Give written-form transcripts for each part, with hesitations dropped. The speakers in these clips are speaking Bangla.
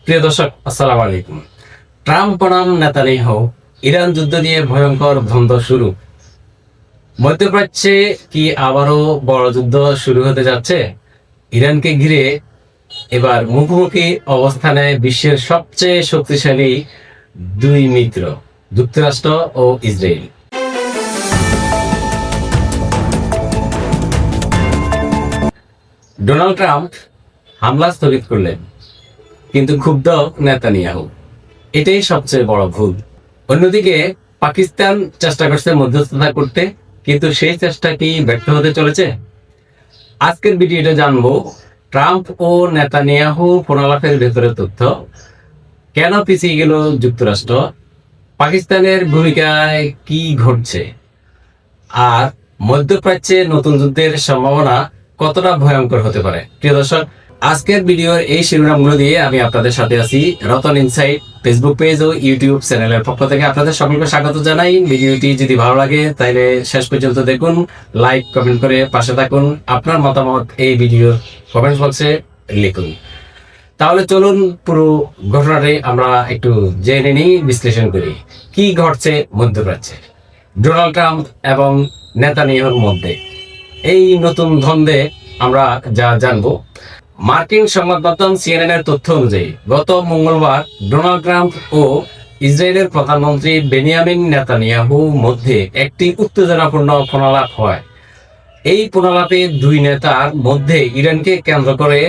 প্রিয় দর্শক, আসসালামু আলাইকুম। ট্রাম্প বনাম নেতানিয়াহু, ইরান যুদ্ধ নিয়ে ভয়ঙ্কর দ্বন্দ্ব শুরু। মধ্যপ্রাচ্যে কি আবারও বড় যুদ্ধ শুরু হতে যাচ্ছে? ইরানকে ঘিরে এবার মুখোমুখি অবস্থানে বিশ্বের সবচেয়ে শক্তিশালী দুই মিত্র, যুক্তরাষ্ট্র ও ইসরায়েল। ডোনাল্ড ট্রাম্প হামলা স্থগিত করলেন, কিন্তু ক্ষুব্ধ নেতানিয়াহু। এটাই সবচেয়ে বড় ভুল। অন্যদিকে পাকিস্তান চেষ্টা করছে মধ্যস্থতা করতে, কিন্তু সেই চেষ্টা কি ব্যর্থ হতে চলেছে? আজকের ভিডিওটা জানবো ট্রাম্প ও নেতানিয়াহু ফোনালাপের ভেতরে তথ্য, কেন পিছিয়ে গেল যুক্তরাষ্ট্র, পাকিস্তানের ভূমিকায় কি ঘটছে, আর মধ্যপ্রাচ্যে নতুন যুদ্ধের সম্ভাবনা কতটা ভয়ঙ্কর হতে পারে। প্রিয় দর্শক, আজকের ভিডিওর এই শিরোনামগুলো দিয়ে আমি আপনাদের সাথে আছি। রতন ইনসাইট ফেসবুক পেজ ও ইউটিউব চ্যানেলের পক্ষ থেকে আপনাদের সকলকে স্বাগত জানাই। ভিডিওটি যদি ভালো লাগে তাহলে শেষ পর্যন্ত দেখুন, লাইক কমেন্ট করে পাশে থাকুন, আপনার মতামত এই ভিডিওর কমেন্ট বক্সে লিখুন। তাহলে চলুন পুরো ঘটনাটি আমরা একটু জেনে নিই, বিশ্লেষণ করি কি ঘটছে মধ্যপ্রাচ্যে ডোনাল্ড ট্রাম্প এবং নেতানিয়াহুর মধ্যে। এই নতুন দ্বন্দ্বে আমরা যা জানবো, মার্কিন সংবাদ মাধ্যম সিএনএন এর তথ্য অনুযায়ী গত মঙ্গলবার ডোনাল্ড ট্রাম্প ও ইসরায়েলের প্রধানমন্ত্রী বেনিয়ামিন নেতানিয়াহু মধ্যে একটি উত্তেজনাপূর্ণ ফোনালাপ হয়। এই ফোনালাপে দুই নেতার মধ্যে ইরানকে কেন্দ্র করে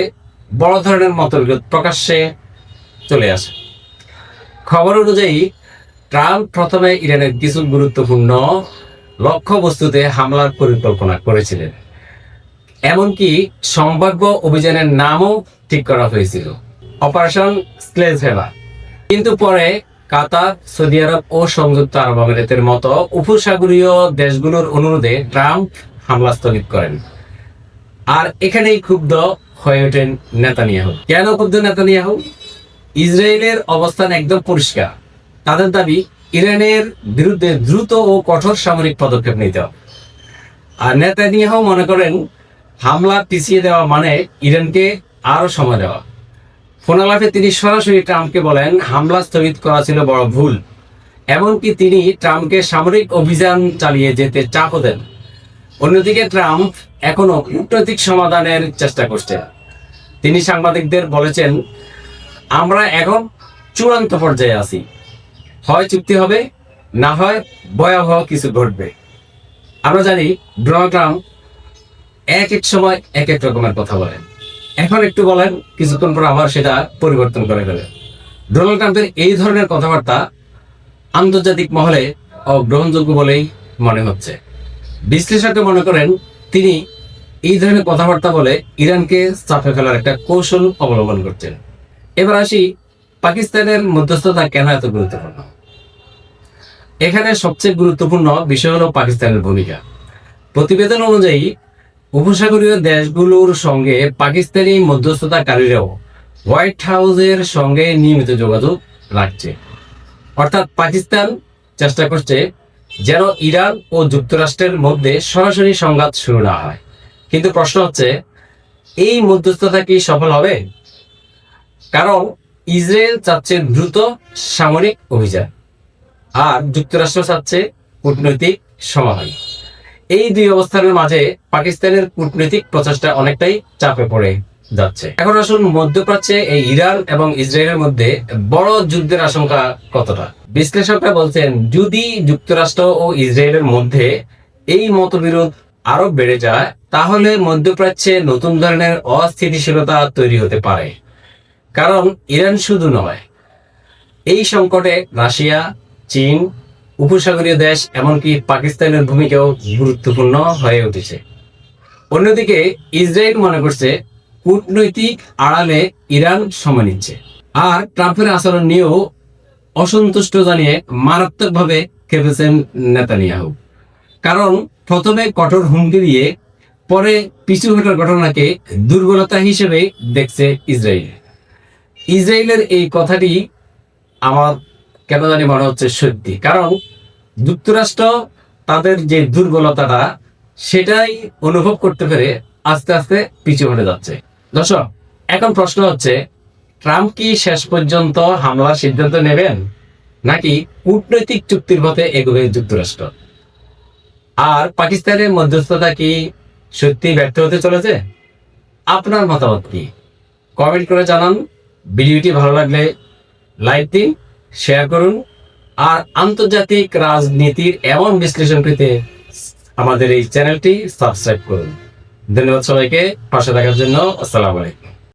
বড় ধরনের মতবিরোধ প্রকাশ্যে চলে আসে। খবর অনুযায়ী ট্রাম্প প্রথমে ইরানের কিছু গুরুত্বপূর্ণ লক্ষ্যবস্তুতে হামলার পরিকল্পনা করেছিলেন, এমনকি সম্ভাব্য অভিযানের নামও ঠিক করা হয়েছিল, অপারেশন স্লেজভেলা। কিন্তু পরে কাতার, সৌদি আরব ও সংযুক্ত আরব আমিরাতের মতো উপসাগরীয় দেশগুলোর অনুরোধে ট্রাম্প হামলা স্থগিত করেন। আর এখানেই ক্ষুব্ধ হয়ে ওঠেন নেতানিয়াহু। কেন ক্ষুব্ধ নেতানিয়াহু? ইসরায়েলের অবস্থান একদম পরিষ্কার। তাদের দাবি ইরানের বিরুদ্ধে দ্রুত ও কঠোর সামরিক পদক্ষেপ নিতে হবে। আর নেতানিয়াহু মনে করেন হামলা পিছিয়ে দেওয়া মানে ইরানকে আরো সময় দেওয়া। ফোনালাপে তিনি সরাসরি ট্রাম্পকে বলেন হামলা স্থগিত করা ছিল বড় ভুল। এমনকি তিনি ট্রাম্পকে সামরিক অভিযান চালিয়ে যেতে চাপও দেন। অন্যদিকে ট্রাম্প এখনো কূটনৈতিক সমাধানের চেষ্টা করছেন। তিনি সাংবাদিকদের বলেছেন, আমরা এখন চূড়ান্ত পর্যায়ে আছি, হয় চুক্তি হবে, না হয় ভয়াবহ কিছু ঘটবে। আমরা জানি ডোনাল্ড ট্রাম্প এক এক সময় এক এক রকমের কথা বলেন। এখন একটু বলেন, কিছুক্ষণ পর আবার সেটা পরিবর্তন করে ফেলেন। ডোনাল্ড ট্রাম্পের এই ধরনের কথাবার্তা আন্তর্জাতিক মহলে অগ্রহণযোগ্য বলেই মনে হচ্ছে। বিশ্লেষকরা মনে করেন তিনি এই ধরনের কথাবার্তা বলে ইরানকে চাপে ফেলার একটা কৌশল অবলম্বন করছেন। এবার আসি পাকিস্তানের মধ্যস্থতা কেন এত গুরুত্বপূর্ণ। এখানে সবচেয়ে গুরুত্বপূর্ণ বিষয় হলো পাকিস্তানের ভূমিকা। প্রতিবেদন অনুযায়ী উপসাগরীয় দেশগুলোর সঙ্গে পাকিস্তানি মধ্যস্থতাকারীরাও হোয়াইট হাউসের সঙ্গে নিয়মিত যোগাযোগ রাখছে। অর্থাৎ পাকিস্তান চেষ্টা করছে যেন ইরান ও যুক্তরাষ্ট্রের মধ্যে সরাসরি সংঘাত শুরু না হয়। কিন্তু প্রশ্ন হচ্ছে, এই মধ্যস্থতা কি সফল হবে? কারণ ইসরায়েল চাচ্ছে দ্রুত সামরিক অভিযান, আর যুক্তরাষ্ট্র চাচ্ছে কূটনৈতিক সমাধান। এই দুই অবস্থানের মাঝে পাকিস্তানের কূটনৈতিক প্রচেষ্টা অনেকটাই চাপে পড়ে যাচ্ছে। এখন আসুন মধ্যপ্রাচ্যে এই ইরান এবং ইসরায়েলের মধ্যে বড় যুদ্ধের আশঙ্কা কতটা। বিশ্লেষকরা বলছেন, যদি যুক্তরাষ্ট্র ও ইসরায়েলের মধ্যে এই মতবিরোধ আরো বেড়ে যায়, তাহলে মধ্যপ্রাচ্যে নতুন ধরনের অস্থিতিশীলতা তৈরি হতে পারে। কারণ ইরান শুধু নয়, এই সংকটে রাশিয়া, চীন, উপসাগরীয় দেশ, এমনকি পাকিস্তানের ভূমিকাও গুরুত্বপূর্ণ হয়ে উঠেছে। অন্যদিকে ইসরায়েল মনে করছে কূটনৈতিক আড়ালে ইরান সময় নিচ্ছে। আর ট্রাম্পের আচরণ নিয়েও অসন্তুষ্ট জানিয়ে মারাত্মকভাবে খেপেছেন নেতানিয়াহু। কারণ প্রথমে কঠোর হুমকি দিয়ে পরে পিছু হটার ঘটনাকে দুর্বলতা হিসেবে দেখছে ইসরায়েল। ইসরায়েলের এই কথাটি আমার কেন জানি মনে হচ্ছে সত্যি। কারণ যুক্তরাষ্ট্র তাদের যে দুর্বলতাটা সেটাই অনুভব করতে পেরে আস্তে আস্তে পিছু হটে যাচ্ছে। দর্শক, এখন প্রশ্ন হচ্ছে, ট্রাম্প কি শেষ পর্যন্ত হামলার সিদ্ধান্ত নেবেন, নাকি কূটনৈতিক চুক্তির পথে এগোবে যুক্তরাষ্ট্র? আর পাকিস্তানের মধ্যস্থতা কি সত্যি ব্যর্থ হতে চলেছে? আপনার মতামত কি? কমেন্ট করে জানান। ভিডিওটি ভালো লাগলে লাইক দিন, শেয়ার করুন। আর আন্তর্জাতিক রাজনীতির এমন বিশ্লেষণ পেতে আমাদের এই চ্যানেলটি সাবস্ক্রাইব করুন। ধন্যবাদ সবাইকে পাশে থাকার জন্য। আসসালামু আলাইকুম।